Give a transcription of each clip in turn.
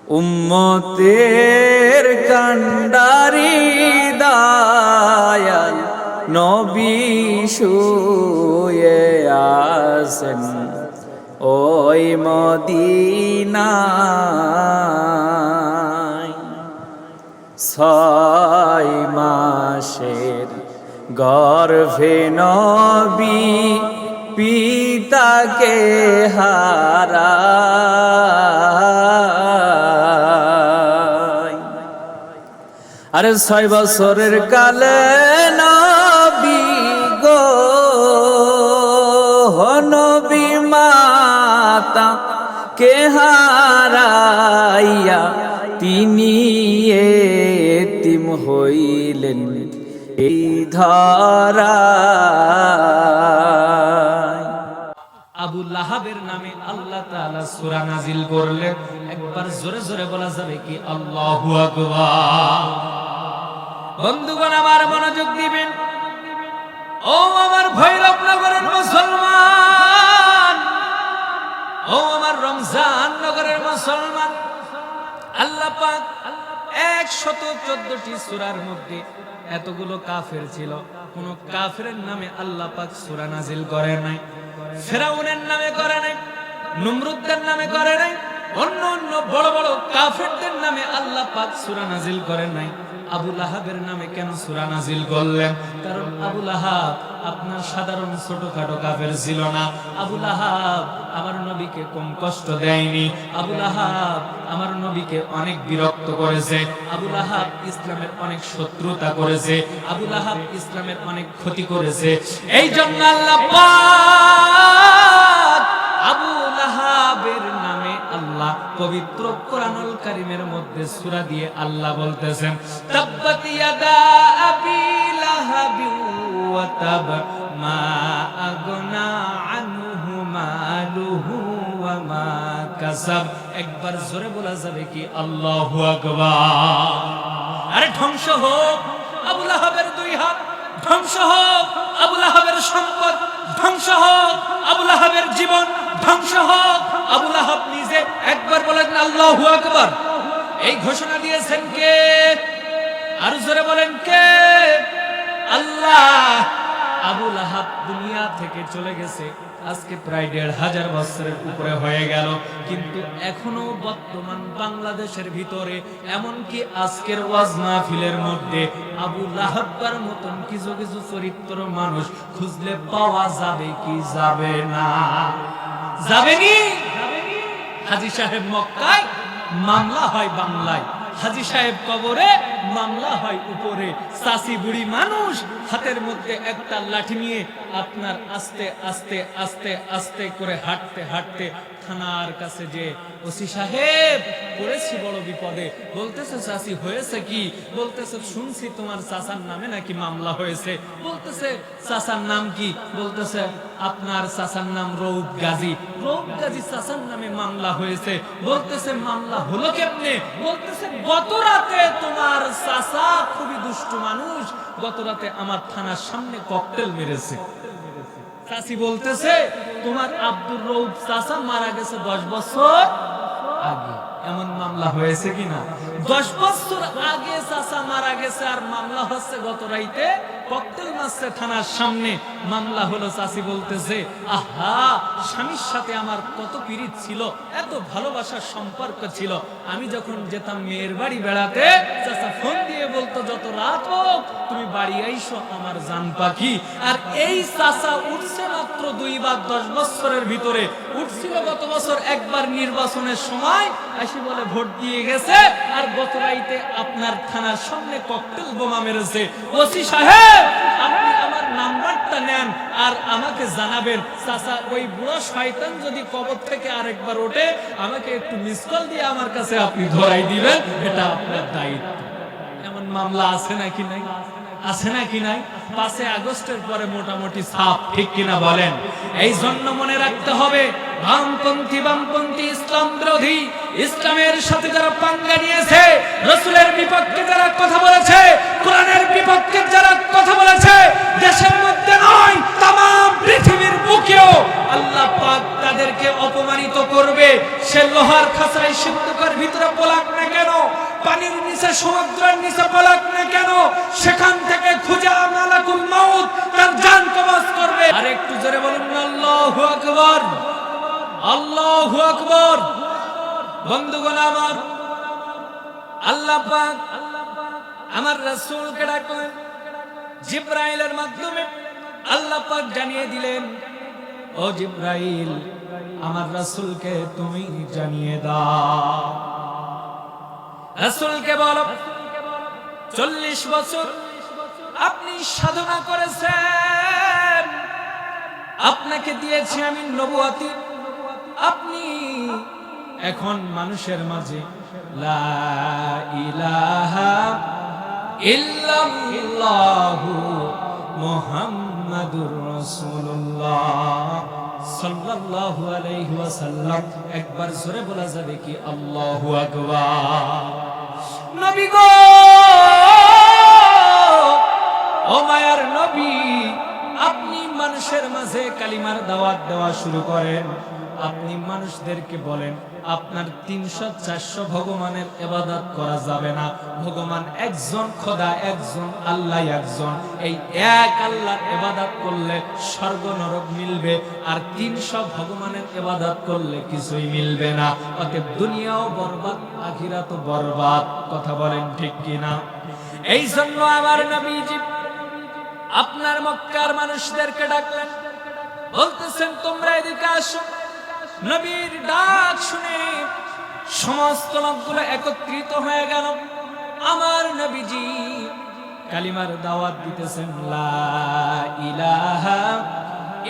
উম্মতের কান্ডারি দয়াল নবী শুয়ে আছেন ওই মদিনায়। 6 মাসের গর্ভে নবী পিতাকে হারায়। আরে 6 বছরের কালে নবী গো নবী মাতা কে হারাইয়া তিনি এতিম হইলেন এই ধরায়। আবু লাহাবের নামে আল্লাহ তাআলা সূরা নাজিল করলেন। একবার জোরে জোরে বলা যাবে কি আল্লাহু আকবার। বন্ধুগণ আমার মনোযোগ দিবেন। ও আমার ভৈরবনগরের মুসলমান, ও আমার রমজান নগরের মুসলমান, আল্লাহ পাক 114টি সূরার মধ্যে এতগুলো কাফের ছিল, কোন কাফেরের নামে আল্লাহ পাক সূরা নাজিল করে নাই। ফেরাউনের নামে করে নাই, নমরুদের নামে করে নাই, অন্য অন্য বড় বড় কাফেরদের নামে আল্লাহ পাক সূরা নাজিল করে নাই। আবু লাহাবের নামে কেন সূরা নাজিল করলেন? কারণ আবু লাহাব আপনার সাধারণ ছোটখাটো কাফের ছিল না। আবু লাহাব আমার নবীকে কম কষ্ট দেয়নি। আবু লাহাব আমার নবীকে অনেক বিরক্ত করেছে। আবু লাহাব ইসলামের অনেক শত্রুতা করেছে। আবু লাহাব ইসলামের অনেক ক্ষতি করেছে। এই জন্য আল্লাহ পাক আবু লাহাবের নামে আল্লাহ পবিত্র কোরআনুল কারীমের মধ্যে সূরা দিয়ে আল্লাহ বলতেছেন, তাব্বাত ইয়াদা আবি লাহাবি ওয়া তাব মা আগনা আনহু মালুহু ওয়া মা কাসাব। একবার জোরে বলা যাবে কি আল্লাহু আকবার। আরে ধ্বংস হোক আবু লাহাবের 2 হাত, ধ্বংস হোক আবু লাহাবের সম্পদ, ধ্বংস হোক আবু লাহাবের জীবন, ধ্বংস হোক আবু লাহাব নিজে। একবার বলেন আল্লাহু আকবার। এই ঘোষণা দিয়েছেন কে? আর জোরে বলেন কে? আল্লাহ। আবু লাহাব দুনিয়া থেকে চলে গেছে আজকে প্রায় 1500 বছরের উপরে হয়ে গেল, কিন্তু এখনো বর্তমান বাংলাদেশের ভিতরে এমনকি আজকের ওয়াজ মাহফিলের মধ্যে আবু লাহাবের মতন কিছু কিছু চরিত্র মানুষ খুঁজলে পাওয়া যাবে কি যাবে না? যাবেনি। হাজী সাহেব মক্কায় মামলা হয় বাংলায়, হাজী সাহেব কবরে মামলা হয় উপরে। চাচি বুড়ি মানুষ হাতের মধ্যে একটা লাঠি নিয়ে আপনার আস্তে আস্তে আস্তে আস্তে করে হাঁটতে হাঁটতে থানার কাছে যে ওসি সাহেব পড়েছি বড় বিপদে। বলতেছে চাচি হয়েছে কি? বলতেছে শুনছি তোমার চাচার নামে নাকি মামলা হয়েছে। বলতেছে চাচার নাম কি? বলতেছে আপনার চাচার নাম রৌফ গাজী। রৌফ গাজী চাচার নামে মামলা হয়েছে। বলতেছে মামলা হলো কেমনে? বলতেছে গত রাতে তোমার চাচা খুবই দুষ্টু মানুষ, গত রাতে আমার থানার সামনে ককটেল মেরেছে। চাচি বলতেছে তোমার আব্দুর রৌফ চাচা মারা গেছে 10 বছর আগে। এমন মামলা হয়েছে কিনা? 10 বছর আগে চাচা মারা গেছে আর মামলা হচ্ছে গত রাইতে ককটেল মারছে থানার সামনে, মামলা হলো। চাচি বলতেছে আহা, স্বামীর সাথে আমার কত পিরিত ছিল, এত ভালোবাসার সম্পর্ক ছিল। আমি যখন যেতাম মেয়ের বাড়ি বেড়াতে, চাচা ফোন দিয়ে বলতো যত রাত হোক তুমি বাড়ি আইসো আমার জান পাখি। আর এই চাচা উঠছে মাত্র 2 বার 10 বছরের ভিতরে। উঠছিল গত বছর একবার নির্বাচনের সময়, আসি বলে ভোট দিয়ে গেছে, আর গত রাইতে আপনার থানার সামনে ককটেল বোমা মেরেছে। ওসি সাহেব আপনি আমার নাম্বারটা নেন আর আমাকে জানাবেন। চাচা ওই বুড়ো শয়তান যদি কবর থেকে আরেকবার ওঠে আমাকে একটু মিস কল দিয়ে আমার কাছে আপনি ধরাই দিবেন, এটা আপনার দায়িত্ব। এমন মামলা আছে নাকি নাই? আছে নাকি নাই? 5 আগস্টের পরে মোটামুটি সাফ, ঠিক কিনা বলেন? এই জন্য মনে রাখতে হবে বামপন্থী ইসলাম বিরোধী, ইসলামের সাথে যারা পাঙ্গা নিয়েছে, রাসূলের বিপক্ষে যারা কথা বলেছে, কোরআনের বিপক্ষে যারা কথা বলেছে, দেশের মধ্যে নয় তামাম পৃথিবীর বুকেও আল্লাহ পাক তাদেরকে অপমানিত করবে। সে লোহার খাঁচায় সিন্ধুকের ভিতরে পলাক না কেন, পানির নিচে সমুদ্রের নিচে পলাক না কেন, সেখান থেকে খুঁজে মালাকুল মাউত তার জান কবজ করবে। আর একটু জোরে বলুন না আল্লাহু আকবার, আল্লাহু আকবার। বন্ধুগণ আমার, আল্লাহ পাক আমার রাসূলকে ডাকলেন, জিবরাইলের মাধ্যমে আল্লাহ পাক জানিয়ে দিলেন, ও জিবরাইল আমার রাসূলকে তুমি জানিয়ে দাও। রাসূলকে বলো 40 বছর আপনি সাধনা করেছেন, আপনাকে দিয়েছি আমি নবুয়তি, আপনি এখন মানুষের মাঝে লা ইলাহা ইল্লাল্লাহু মুহাম্মাদুর রাসূলুল্লাহ সাল্লাল্লাহু আলাইহি ওয়াসাল্লাম। একবার জোরে বলা যাবে কি আল্লাহু আকবার। নবী গো, ও মায়ার নবী, আপনি মানুষের মাঝে কালিমার দাওয়াত দেওয়া শুরু করেন। আপনি মানুষদেরকে বলেন আপনার 300-400 ভগবানের ইবাদত করা যাবে না, ভগবান একজন, খোদা একজন, আল্লাহ একজন। এই এক আল্লাহর ইবাদত করলে স্বর্গ নরক মিলবে, আর 300 ভগবানের ইবাদত করলে কিছুই মিলবে না। অতএব দুনিয়াও বরবাদ, আখিরাতও বরবাদ। কথা বলেন ঠিক কিনা? এই জন্য আমার নবীজি আপনার মক্কার মানুষদেরকে ডাকলেন, বলতেছেন তোমরা এদিকে আসো। নবীর ডাক শুনে সমস্ত লোকগুলো একত্রিত হয়ে গেল। আমার নবীজি কালিমার দাওয়াত দিতেছেন, লা ইলাহা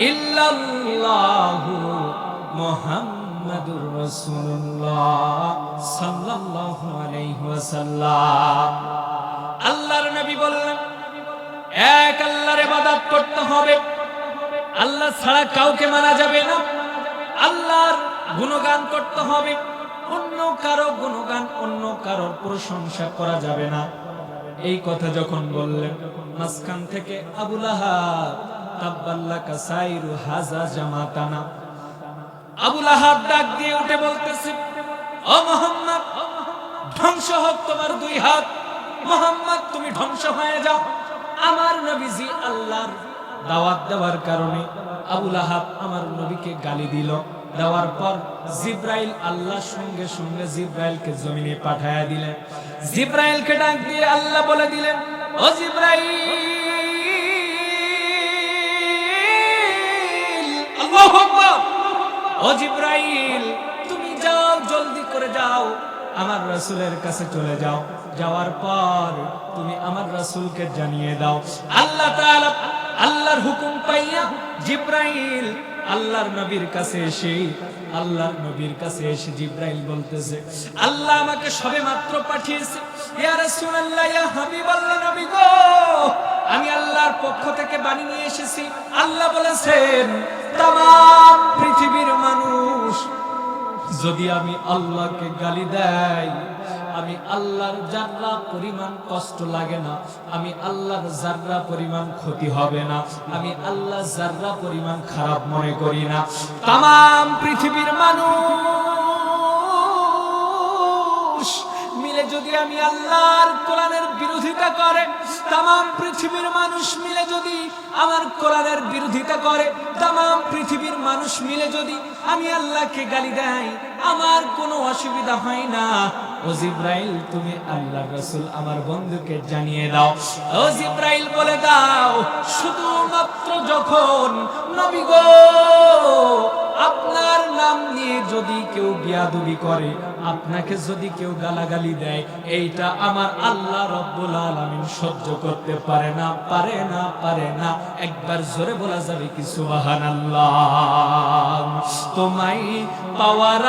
ইল্লাল্লাহু মুহাম্মাদুর রাসূলুল্লাহ সাল্লাল্লাহু আলাইহি ওয়াসাল্লাম। আল্লাহর নবী বললেন, এক আল্লাহর ইবাদত করতে হবে, আল্লাহ ছাড়া কাউকে মানা যাবে না, আল্লাহর গুণগান করতে হবে, অন্য কারো গুণগান, অন্য কারোর প্রশংসা করা যাবে না। এই কথা যখন বললেন, মাঝখান থেকে আবু লাহাব তাব্বাল্লাকা সাইরু হাযা জামাতানা, আবু লাহাব ডাক দিয়ে উঠে বলতেছে, ও মুহাম্মদ, ধ্বংস হোক তোমার 2 হাত, মুহাম্মদ তুমি ধ্বংস হয়ে যাও। আমার নবীজি আল্লাহর দাওয়াত দেওয়ার কারণে আবু লাহাব আমার নবীকে গালি দিল। দেওয়ার পর জিব্রাইল আল্লাহ সঙ্গে সঙ্গে জিব্রাইলকে জমিনে পাঠায়া দিলেন। জিব্রাইলকে ডাক দিয়ে আল্লাহ বলে দিলেন, ও জিব্রাইল, আল্লাহু আকবার, ও জিব্রাইল তুমি যাও, জলদি করে যাও, আমার রাসূলের কাছে চলে যাও। যাওয়ার পর তুমি আমার রাসূলকে জানিয়ে দাও, আল্লাহ তাআলা আল্লাহর হুকুম পাইয়া জিব্রাইল আল্লাহর নবীর কাছে এসে জিব্রাইল বলতেছে, আল্লাহ আমাকে সবেমাত্র পাঠিয়েছে, ইয়া রাসূলুল্লাহ, ইয়া হাবিবাল্লাহ, নবী গো, আমি আল্লাহর পক্ষ থেকে বাণী নিয়ে এসেছি। আল্লাহ বলেছেন, तमाम পৃথিবীর মানুষ যদি আমি আল্লাহকে গালি দেয়, আমি আল্লাহর জাররা পরিমাণ কষ্ট লাগে না, আমি আল্লাহর জাররা পরিমাণ ক্ষতি হবে না, আমি আল্লাহ জাররা পরিমাণ খারাপ মনে করি না। तमाम পৃথিবীর মানুষ মিলে যদি আমি আল্লাহর কোরআনের বিরোধিতা করে, तमाम পৃথিবীর মানুষ মিলে যদি আমার কোরআনের বিরোধিতা করে, तमाम পৃথিবীর মানুষ মিলে যদি আমি আল্লাহকে গালি দেয়, আমার কোনো অসুবিধা হয় না। ও জিব্রাইল তুমি আল্লাহর রাসূল আমার বন্ধুকে জানিয়ে দাও। ও জিব্রাইল বলে দাও, শুধুমাত্র যখন নবী গো আপনার নাম নিয়ে যদি কেউ বিয়াদবি করে, আপনাকে যদি কেউ গালাগালি দেয়, এইটা আমার আল্লাহ রব্বুল আলামিন সহ্য করতে পারে না, পারে না, পারে না। একবার জোরে বলা যাবে কি সুবহানাল্লাহ। তোমায় পাওয়ার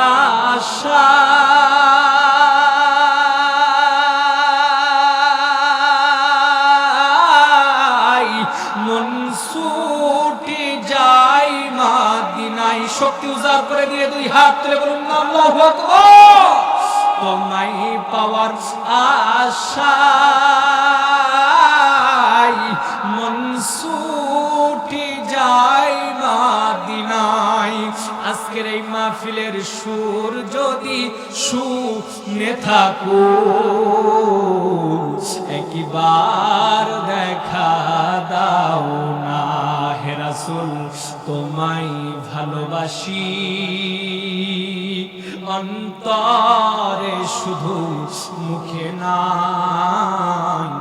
আশা মন ছুটে যায় মদিনায়। শক্তি উজাড় করে দিয়ে 2 হাত তুলে বলুন না আল্লাহু আকবার। তোমায় পাওয়ার আশায় মন ছুটে যায় মদিনায়। মাহফিলের সুর যদি শুনে থাকো, একবার দেখা দাও না হে রাসূল, তোমায় ভালোবাসি অন্তরে শুধু মুখে নাই,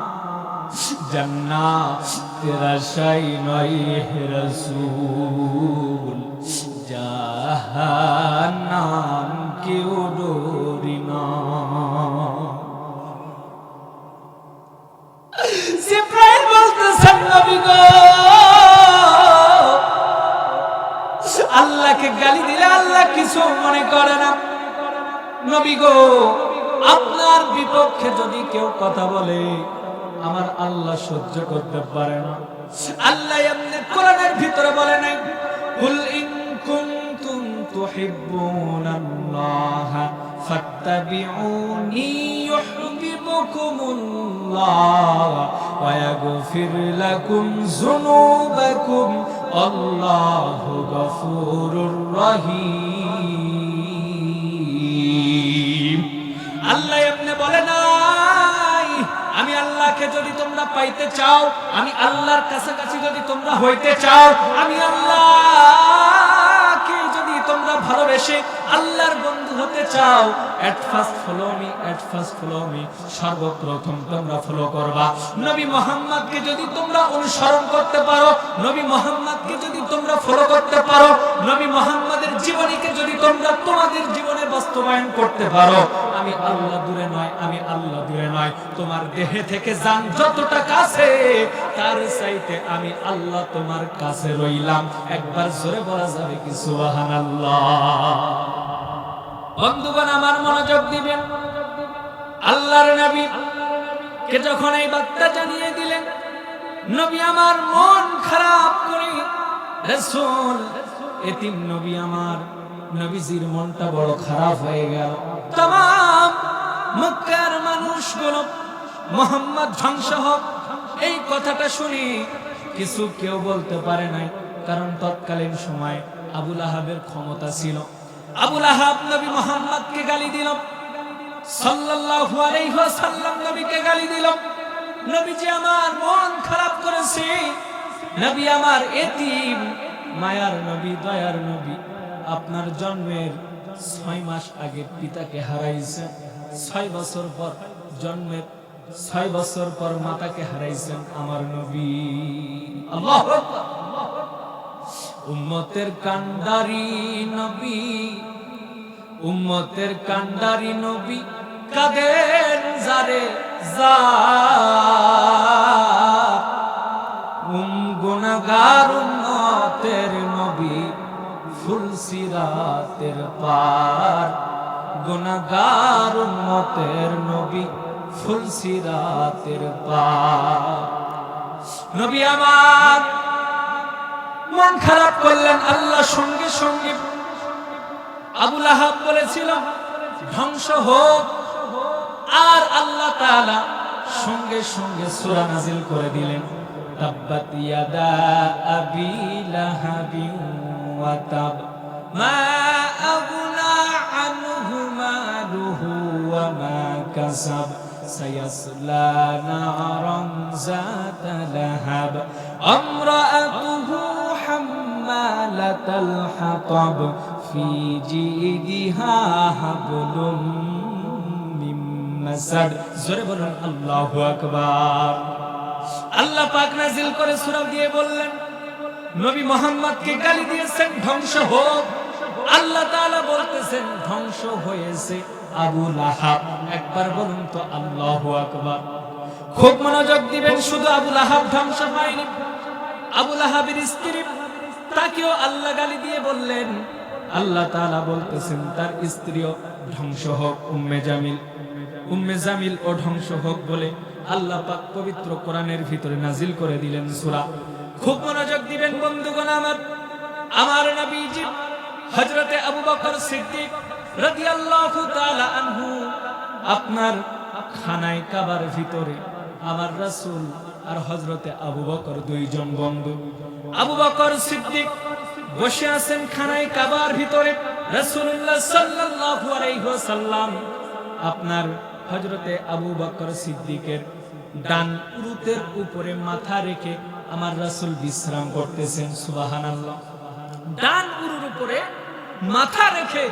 জান্নাতের আশায় নয় হে রাসূল, জাহান্নাম কেউ ডরি না। জিবরাইল বলতেছেন নবী গো, আল্লাহকে গালি দিলে আল্লাহ কিছু মনে করে না। নবী গো, আপনার বিপক্ষে যদি কেউ কথা বলে আমার আল্লাহ সহ্য করতে পারে না। আল্লাহ এমনি কোরআনের ভিতরে বলে নাই, কুল ইন কুনতুম তুহিব্বুনাল্লাহ ফাত্তাবিউনি ইউহিব্বুকুমুল্লাহ ওয়া ইয়াগফির লাকুম যুনুবাকুম আল্লাহু গফুরুর রহিম। আল্লাহ এমনি বলে নাই, আমি আল্লাহকে যদি তোমরা পাইতে চাও, আমি আল্লাহর কাছাকাছি যদি তোমরা হইতে চাও, আমি আল্লাহকে যদি তোমরা ভালোবেসে আল্লাহর বন্ধু হতে চাও, এট ফার্স্ট ফলো মি, সর্বপ্রথম তোমরা ফলো করবা নবী মুহাম্মদকে। যদি তোমরা অনুসরণ করতে পারো, নবী মুহাম্মদকে যদি তোমরা ফলো করতে পারো, নবী মুহাম্মদের জীবনীকে যদি তোমরা তোমাদের জীবনে বাস্তবায়ন করতে পারো, আমি আল্লাহ দূরে নয়, আমি আল্লাহ দূরে নয়। তোমার দেহে থেকে জান যতটা কাছে, তার চাইতে আমি আল্লাহ তোমার কাছে রইলাম। একবার জোরে বলা যাবে কি সুবহানাল্লাহ? বন্ধুগণ আমার মনোযোগ দিবেন, আল্লাহর নবী কে যখন এই বার্তা জানিয়ে দিলেন, নবী আমার মন খারাপ করে, রাসূল এতিম নবী আমার, নবীজির মনটা বড় খারাপ হয়ে গেল। तमाम মক্কার মানুষগুলো মুহাম্মদ ধ্বংস হোক এই কথাটা শুনে কিছু কেউ বলতে পারে নাই, কারণ তৎকালীন সময় আবু লাহাবের ক্ষমতা ছিল। আবু লাহাব নবী মুহাম্মদকে গালি দিল, সাল্লাল্লাহু আলাইহি ওয়াসাল্লাম নবীকে গালি দিল। নবীজি আমার মন খারাপ করেছে, নবী আমার এতিম, মায়ার নবী, দয়ার নবী, আপনার জন্মের 6 মাস আগে পিতাকে হারাইছেন, 6 বছর পর জন্মের 6 বছর পর মাতাকে হারাইছেন আমার নবী। আল্লাহু আকবার। উম্মতের কান্ডারি নবী, উম্মতের কান্ডারি নবী, কাদের যারে যা গুনাহগার উম্মতের নবী, ফুলসিরাতের পার, গুনাহগার উম্মতের নবী, ফুলসিরাতের পার। নবী আমার মন খারাপ করলেন, আল্লাহ সঙ্গে সঙ্গে আবু লাহাব বলেছিল ধ্বংস হোক, আর আল্লাহ তাআলা সঙ্গে সঙ্গে সূরা নাযিল করে দিলেন, তাব্বাত ইয়াদা আবি লাহাবিন ওয়া তাব, মা আগনা আনহু মালুহু ওয়া মা কাসাব, সায়াসলা নারান যাতা লাহাব, আমরাতুহু হাম্মালাতাল হাতাব, ফি জিদিহা হাবলুম মিন মাসাদ। জোরে বলুন আল্লাহু আকবার। আল্লাহ পাক নাযিল করে সূরা দিয়ে বললেন, নবী মুহাম্মদকে গালি দিয়েছেন ধ্বংস হোক, আল্লাহ তাআলা বলতেছেন ধ্বংস হয়েছে আবু লাহাব। একবার বলুন তো আল্লাহু আকবার। খুব মনোযোগ দিবেন, শুধু আবু লাহাব ধ্বংস হয়নি, আবু লাহাবের স্ত্রী, তাকেও আল্লাহ গালি দিয়ে বললেন, আল্লাহ তাআলা বলতেছেন তার স্ত্রীও ধ্বংস হোক, উম্মে জামিল ও ধ্বংস হোক বলে আল্লাহ পাক পবিত্র কোরআনের ভিতরে নাজিল করে দিলেন সূরা। খুব মনোযোগ দিবেন বন্ধুগণ আমার, আমার নবীজি হযরতে আবু বকর সিদ্দিক রাদিয়াল্লাহু তাআলা আনহু, আপনার খানায় কাবার ভিতরে আমার রাসূল আর হযরতে আবু বকর দুইজন বন্ধু। আবু বকর সিদ্দিক বসে আছেন খানায় কাবার ভিতরে। রাসূলুল্লাহ সাল্লাল্লাহু আলাইহি ওয়াসাল্লাম আপনার হযরতে আবু বকর সিদ্দিকের ডান উরুতের উপরে মাথা রেখে আমার রাসূল বিশ্রাম করতেছেন। সুবহানাল্লাহ। ডান উরুর উপরে মাথা রেখে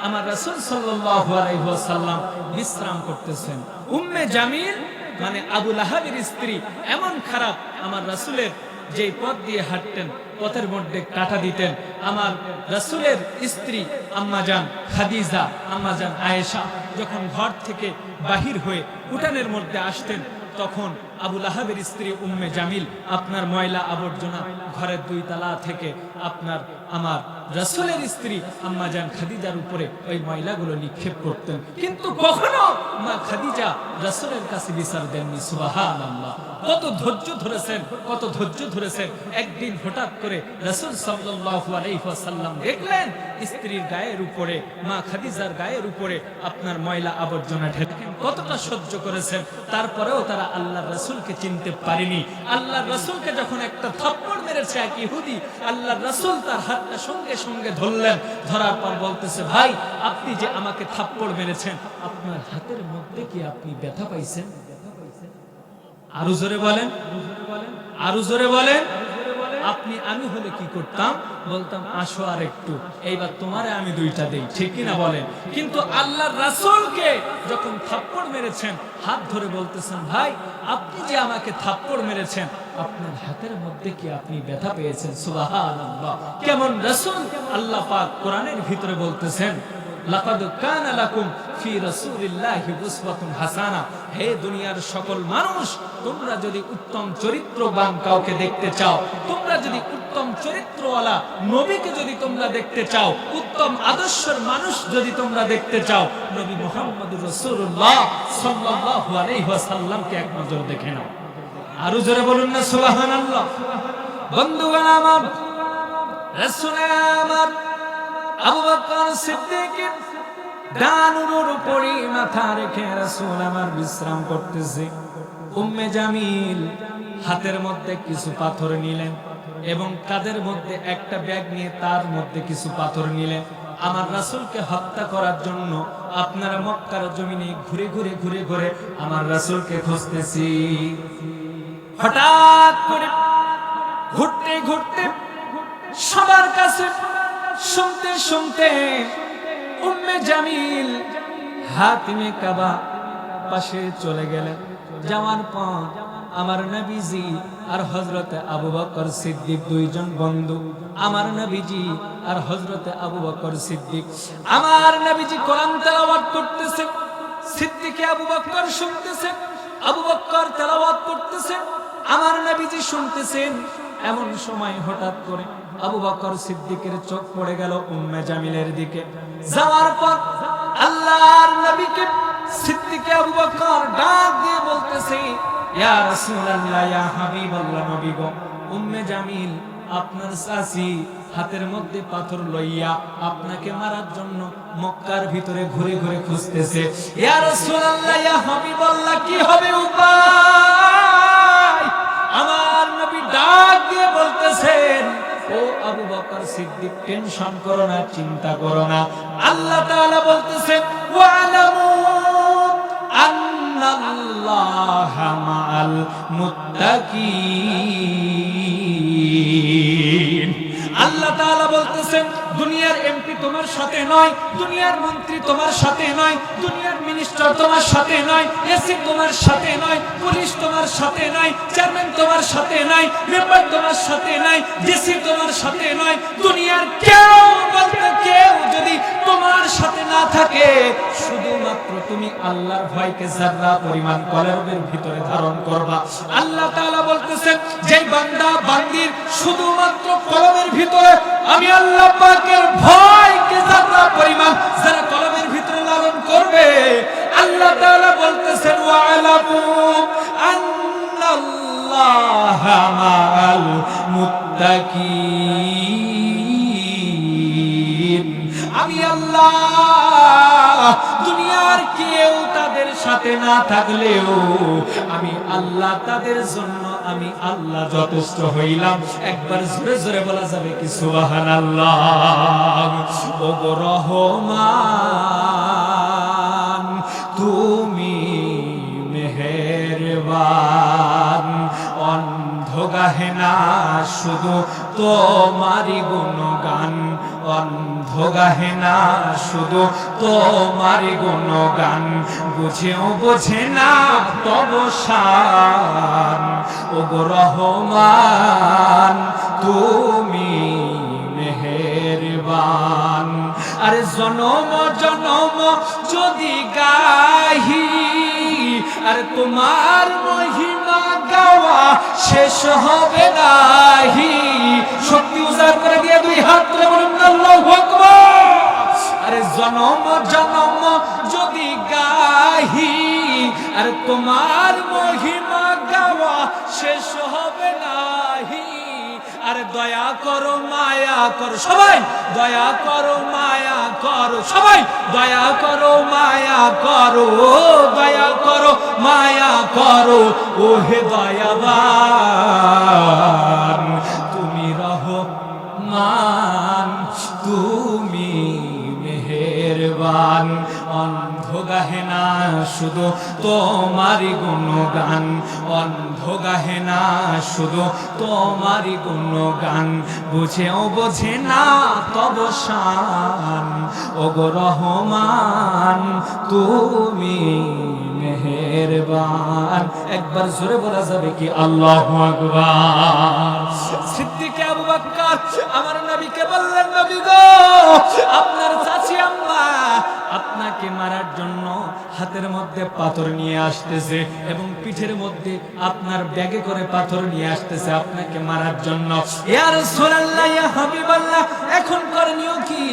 আমার রাসূল সাল্লাল্লাহু আলাইহি ওয়াসাল্লাম বিশ্রাম করতেছেন। উম্মে জামিল মানে আবু লাহাবের স্ত্রী এমন খারাপ, আমার রাসূলের যেই পথ দিয়ে হাঁটতেন পথের মধ্যে কাটা দিতেন। আমার রাসূলের স্ত্রী আম্মাজান খাদিজা, আম্মাজান আয়েশা যখন ঘর থেকে বাহির হয়ে উঠানের মধ্যে আসতেন, তখন আবু লাহাবের স্ত্রী উম্মে জামিল আপনার ময়লা আবর্জনা ঘরের 2 তালা থেকে আপনার আমার রাসূলের স্ত্রী আম্মাজান খাদিজার উপরে ওই ময়লাগুলো নিক্ষেপ করতেন, কিন্তু কখনো মা খাদিজা রাসূলের কাছে বিচার দেননি। সুবহানাল্লাহ। কত ধৈর্য ধরেছেন, কত ধৈর্য ধরেছেন। একদিন হঠাৎ করে রাসূল সাল্লাল্লাহু আলাইহি ওয়াসাল্লাম দেখলেন স্ত্রীর গায়ের উপরে, মা খাদিজার গায়ের উপরে আপনার ময়লা আবর্জনা ঢেলেছেন। কতটা সহ্য করেছেন, তারপরেও তারা আল্লাহর রাসূলকে চিনতে পারেনি। আল্লাহর রাসূলকে যখন একটা থাপ্পড় মেরেছে এক ইহুদি, আল্লাহর রাসূল তার হাতটা সঙ্গে সঙ্গে ধরলেন। ধরার পর বলতেছে, ভাই আপনি যে আমাকে থাপ্পড় মেরেছেন, আপনার হাতের মধ্যে কি আপনি ব্যথা পাইছেন? আরো জোরে বলেন, আরো জোরে বলেন। আপনি আমি হলে কি করতাম? বলতাম আসো আর একটু, এইবার তোমারে আমি 2টা দেই, ঠিক কিনা বলেন? কিন্তু আল্লাহর রাসূলকে যখন থাপ্পড় মেরেছেন, হাত ধরে বলতেছেন, ভাই আপনি যে আমাকে থাপ্পড় মেরেছেন, আপনার হাতের মধ্যে কি আপনি ব্যথা পেয়েছেন? সুবহানাল্লাহ। কেমন রাসূল! আল্লাহ পাক কোরআনের ভিতরে বলতেছেন, লাকাদ কানা লাকুম ফি রাসূলিল্লাহি উসওয়াতুন হাসানা। হে দুনিয়ার সকল মানুষ, তোমরা যদি উত্তম চরিত্রবান কাউকে দেখতে চাও, তোমরা যদি উত্তম চরিত্রওয়ালা নবীকে যদি তোমরা দেখতে চাও, উত্তম আদর্শের মানুষ যদি তোমরা দেখতে চাও, নবী মুহাম্মদুর রাসূলুল্লাহ সাল্লাল্লাহু আলাইহি ওয়াসাল্লামকে এক নজর দেখে নাও। আরো জোরে বলুন না সুবহানাল্লাহ। বন্ধুগণ আমার, রাসূল আমার আবু বকর সিদ্দিকের ডান উরুর উপরে মাথা রেখে রাসূল আমার বিশ্রাম করতেছে। উম্মে জামিল হাতের মধ্যে কিছু পাথর নিলেন এবং কাঁধের মধ্যে একটা ব্যাগ নিয়ে তার মধ্যে কিছু পাথর নিলেন। আমার রাসূলকে হত্যা করার জন্য আপনারা মক্কার জমিনে ঘুরে ঘুরে ঘুরে ঘুরে আমার রাসূলকে খুঁজতেছি। হঠাৎ করে ঘুরতে ঘুরতে সবার কাছে শুনতে শুনতে উম্মে জামিল হাতিমে কাবা পাশে চলে গেলেন। যাওয়ার পর আমার নবীজি আর হযরতে আবু বকর সিদ্দিক 2 জন বন্ধু, আমার নবীজি আর হযরতে আবু বকর সিদ্দিক, আমার নবীজি কোরআন তেলাওয়াত করতেছে, সিদ্দিকে আবু বকর শুনতেছে, আবু বকর তেলাওয়াত করতেছে, আমার নবীজি শুনতেছেন। এমন সময় হঠাৎ করে আবু বকর সিদ্দিকের চোখ পড়ে গেল উম্মে জামিলের দিকে। যাওয়ার পর আল্লাহর নবীকে সিদ্দিকে আবু বকর ডাক দিয়ে বলতেছে, ইয়া রাসূলুল্লাহ, ইয়া হাবিবাল্লাহ, নবী গো, উম্মে জামিল আপনার চাচী হাতের মধ্যে পাথর লইয়া আপনাকে মারার জন্য মক্কার ভিতরে ঘুরে ঘুরে খুঁজতেছে। ইয়া রাসূলুল্লাহ, ইয়া হাবিবাল্লাহ, কি হবে উপায়? আমার নবী ডাক দিয়ে বলতেছেন, ও আবু বকর সিদ্দিক, টেনশন করো না, চিন্তা করো না। আল্লাহ তাআলা বলতেছেন, ওয়ালামু আন্নাল্লাহা মাআল মুত্তাকিন। আল্লাহ তাআলা বলতেছেন, দুনিয়ার এমপি তোমার সাথে নয়, দুনিয়ার মন্ত্রী তোমার সাথে নয়, দুনিয়ার মিনিস্টার তোমার সাথে নয়, এসি তোমার সাথে নয়, পুলিশ তোমার সাথে নয়, চেয়ারম্যান তোমার সাথে নয়, মেম্বার তোমার সাথে নয়, ডিসি তোমার সাথে নয়। দুনিয়ার কেউ বলতে কেউ যদি তোমার সাথে না থাকে, শুধুমাত্র তুমি আল্লাহর ভয়কে যারা পরিমাণ কলবের ভিতরে ধারণ করবা। আল্লাহ তাআলা বলতেছেন, যে বান্দা বান্দির শুধুমাত্র কলবের ভিতরে আমি আল্লাহ পাকের ভয়কে যারা পরিমাণ যারা কলবের ভিতরে লালন করবে, আল্লাহ তাআলা বলতেছেন, ওয়ালামু আন্নাল্লাহা মাআল মুত্তাকিন। আমি আল্লাহ দুনিয়ার কেউ তাদের সাথে না থাকলেও আমি আল্লাহ তাদের জন্য আমি আল্লাহ যথেষ্ট হইলাম। একবার জোরে জোরে বলা যাবে কি সুবহানাল্লাহ। ওগো রহমান তুমি মেহেরবান, অন্ধ গাহে না শুধু তোমারই গুণগান, অন্ধ গাহে না শুধু তোমারই গুণগান, বুঝেও বোঝে না তব শান। ওগো রহমান তুমি মেহেরবান। আরে জনম জনম যদি গাহি, আরে তোমার মহিমা গাওয়া শেষ হবে নাহি। শক্তি উজাড় করে দিয়ে দুই হাত তুলে বলুন আল্লাহু আকবার। আরে জনম জনম যদি গাহি, আরে তোমার মহিমা গাওয়া শেষ হবে নাহি। আরে দয়া করো মায়া করো সবাই, দয়া করো মায়া করো সবাই, দয়া করো মায়া করো, দয়া করো মায়া করো ওহে দয়াবান। তুমি রহমান তুমি মেহেরবান, অন্ধ গাহে না শুধু তোমারই গুণগান, অন্ধ গাহে না শুধু তোমারই গুণগান, বুঝেও বোঝে না তব শান। ওগো রহমান তুমি মেহেরবান। একবার জোরে বলা যাবে কি আল্লাহু আকবার। সিদ্দিক আবু বকর আমার নবীকে বললেন, নবী গো আপনার চাচি আম্মা আপনাকে মারার জন্য হাতের মধ্যে পাথর নিয়ে আসতেছে এবং পিঠের মধ্যে আপনার ব্যাগে করে পাথর নিয়ে আসতেছে আপনাকে মারার জন্য। ইয়া রাসূলুল্লাহ ইয়া হাবিবাল্লাহ এখন করণীয় কি?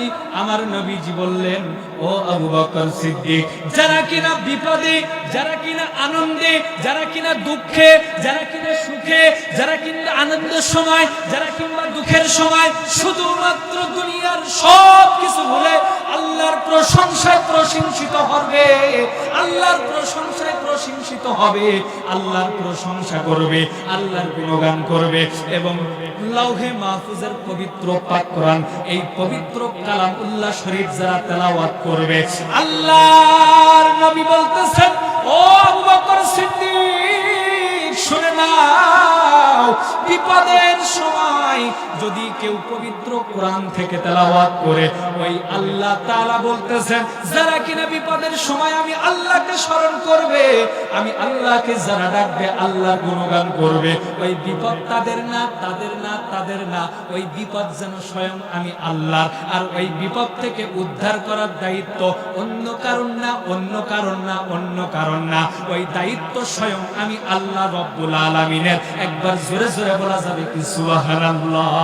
আমার নবীজি বললেন, ও আবু বকর সিদ্দিক, যারা কিনা বিপদে, যারা কিনা আনন্দে, যারা কিনা দুঃখে, যারা কিনা সুখে, যারা কিনা আনন্দের সময়, যারা কিংবা দুঃখের সময় শুধুমাত্র দুনিয়ার সব কিছু ভুলে আল্লাহর প্রশংসায় প্রশংসিত হবে, আল্লাহর প্রশংসায় প্রশংসিত হবে, আল্লাহর প্রশংসা করবে, আল্লাহর গুণগান করবে এবং লাউহে মাহফুজের পবিত্র পাক কোরআন, এই পবিত্র কালামুল্লাহ শরীফ যারা তেলাওয়াত করবে, আল্লাহর নবী বলতেছেন, ও আবু বকর সিদ্দিক শুনে নাও, বিপদের সময় যদি কেউ পবিত্র কোরআন থেকে তেলাওয়াত করে, ওই আল্লাহ তাআলা বলতেছেন যারা কিনা বিপদের সময় আমি আল্লাহকে স্মরণ করবে, আমি আল্লাহকে যারা ডাকবে, আল্লাহর গুণগান করবে, ওই বিপদ তাদের না, তাদের না, তাদের না, ওই বিপদ যেন স্বয়ং আমি আল্লাহর। আর ওই বিপদ থেকে উদ্ধার করার দায়িত্ব অন্য কারণ না, অন্য কারণ না, অন্য কারণ না, ওই দায়িত্ব স্বয়ং আমি আল্লাহ রব্বুল আলামিনের। একবার জোরে জোরে বলা যাবে কি সুবহানাল্লাহ।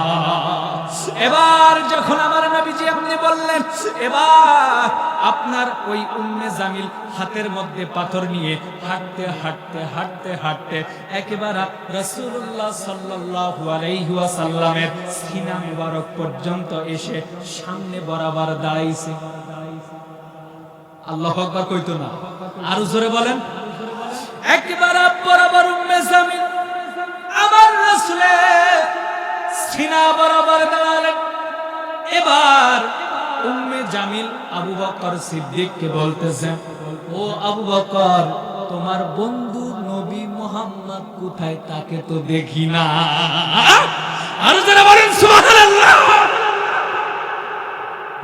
এবার যখন আমার নবীজি আপনি বললেন, এবার আপনার ওই উম্মে জামিল হাতের মধ্যে পাথর নিয়ে হাঁটতে হাঁটতে হাঁটতে হাঁটতে একেবারে রাসূলুল্লাহ সাল্লাল্লাহু আলাইহি ওয়াসাল্লামের সিনা মুবারক পর্যন্ত এসে সামনে বরাবর দাঁড়াইছে। আল্লাহু আকবার কইতো না, আরো জোরে বলেন। একেবারে বরাবর উম্মে জামিল আমার রাসূলের সিনা বরাবর দাঁড়ালেন। এবার উম্মে জামিল আবু বকর সিদ্দিককে বলতেছে, ও আবু বকর, তোমার বন্ধু নবী মুহাম্মদ কোথায়? তাকে তো দেখি না। আর যারা বলেন সুবহানাল্লাহ।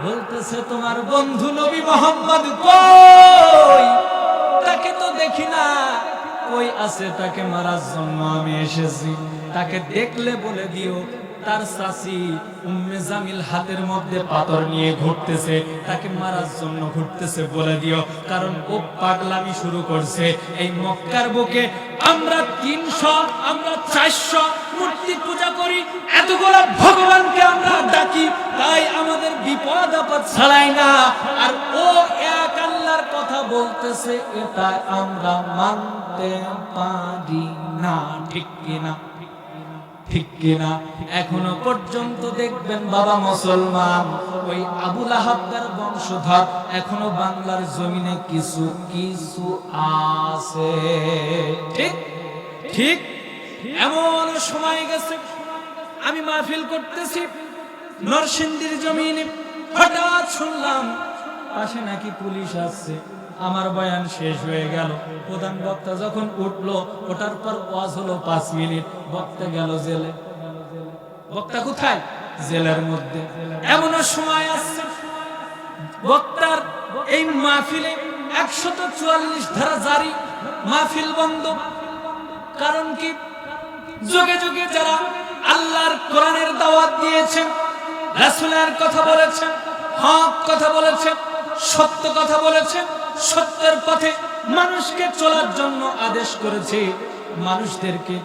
বলতেছে তোমার বন্ধু নবী মুহাম্মদ কই? তাকে তো দেখি না। কই আছে? তাকে মারার জন্য আমি এসেছি। তাকে দেখলে বলে দিও তার চাচি উম্মে জামিল হাতের মধ্যে পাথর নিয়ে ঘুরতেছে, তাকে মারার জন্য ঘুরতেছে, বলে দিও। কারণ ও পাগলামি শুরু করছে। এই মক্কার বুকে আমরা 300, আমরা 400 মূর্তি পূজা করি, এতগুলা ভগবানকে আমরা ডাকি, তাই আমাদের বিপদ আপদ ছাড়াই না। আর ও এক আল্লাহর কথা বলতেছে, এটা আমরা মানতে পারি না। ঠিক কিনা? ঠিক কিনা? এখনো পর্যন্ত দেখবেন বাবা মুসলমান, ওই আবু লাহাবের বংশধর এখনো বাংলার জমিনে কিছু কিছু আছে। ঠিক ঠিক এমন সময় গেছে আমি মাহফিল করতেছি নরসিংদীর জমিনে, হঠাৎ শুনলাম পাশে নাকি পুলিশ আসছে। আমার বয়ান শেষ হয়ে গেল, প্রধান বক্তা যখন উঠলো, ওঠার পর ওয়াজ হলো 5 মিনিট, বক্তা গেল জেলে। বক্তা কোথায়? জেলের মধ্যে। এমন সময় আসছে বক্তার এই মাহফিলে 144 ধারা জারি, মাহফিল বন্ধ। কারণ কি? যুগে যুগে যারা আল্লাহর কোরআনের দাওয়াত দিয়েছেন, রাসূলের কথা বলেছেন, হক কথা বলেছেন, সত্য কথা বলেছেন, সত্যের পথে মানুষকে চলার জন্য আদেশ করেছে, মানুষদেরকে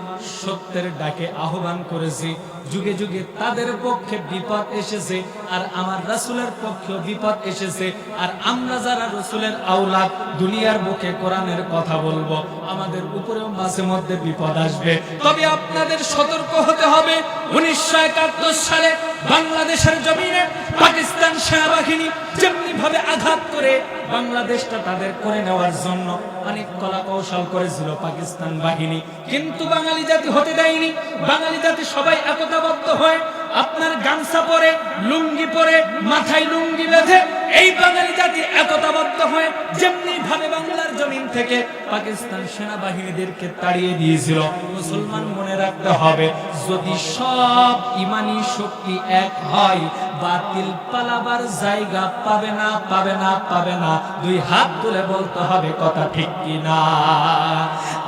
সত্যের ডাকে আহ্বান করেছে, যুগে যুগে তাদের পক্ষে বিপদ এসেছে, আর আমার রাসূলের পক্ষেও বিপদ এসেছে। আর আমরা যারা রাসূলের আওলাদ, দুনিয়ার বুকে কোরআনের কথা বলবো, আমাদের উপরেও মাঝে মধ্যে বিপদ আসবে। তবে আপনাদের সতর্ক হতে হবে। 1971 সালে বাংলাদেশের জমিনে পাকিস্তান সেনাবাহিনী যেমনি ভাবে আঘাত করে বাংলাদেশটা তাদের করে নেওয়ার জন্য অনেক কলা কৌশল করেছিল পাকিস্তান বাহিনী, কিন্তু বাঙালি জাতি হতে দেয়নি। বাঙালি জাতি সবাই একতাবদ্ধ হয়ে আপনার গামছা পরে, লুঙ্গি পরে, মাথায় লুঙ্গি বেঁধে এই বাঙালি জাতি একতাবদ্ধ হয়ে যেমনি ভাবে বাংলার জমিন থেকে পাকিস্তান সেনাবাহিনীদেরকে তাড়িয়ে দিয়েছিল। মুসলমান মনে রাখতে হবে, যদি সব ইমানি শক্তি এক হয়, বাতিল পালাবার জায়গা পাবে না, পাবে না, পাবে না। 2 হাত তুলে বলতে হবে কথা ঠিক কিনা?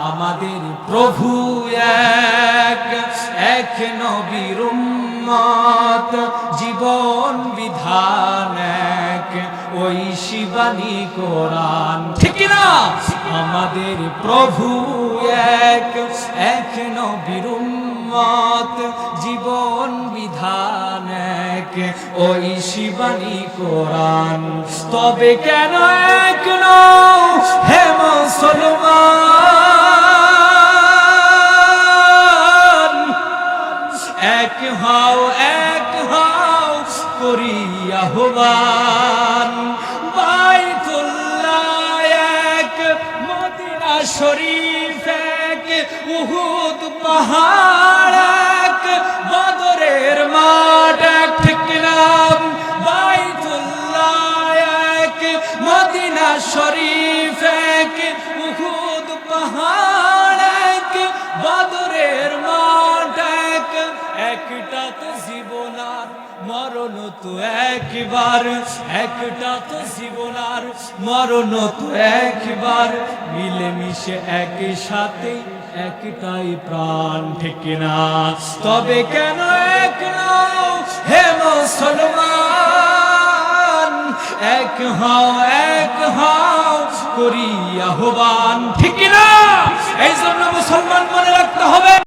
আমাদের প্রভু এক, এক নবীর উম্মত, জীবন বিধান এক, ওই শিবানী কোরআন, ঠিক কিনা? আমাদের প্রভু এক, এক নবীর উম্মত, জীবন বিধান এক, ওই শিবানী কোরআন। তবে কেন এক নও হে মুসলমান? এক হও, এক হও করি আহ্বান। বাইতুল্লাহ এক, মদিনা শরীফ এক, উহুদ পাহাড় এক, বদরের মাঠ এক, ঠিক নাম? বাইতুল্লাহ এক, মদিনা শরীফ এক, উহুদ পাহাড় এক, বদরের মাঠ এক। একটা তো জীবন আর মরণ তো একবার, একটা তো জীবন আর মরণ তো একবার, মিলেমিশে একই সাথে একটাই প্রাণ, ঠিক না? তবে কেন এক নও হে মুসলমান? এক হও, এক হও করি আহ্বান, ঠিক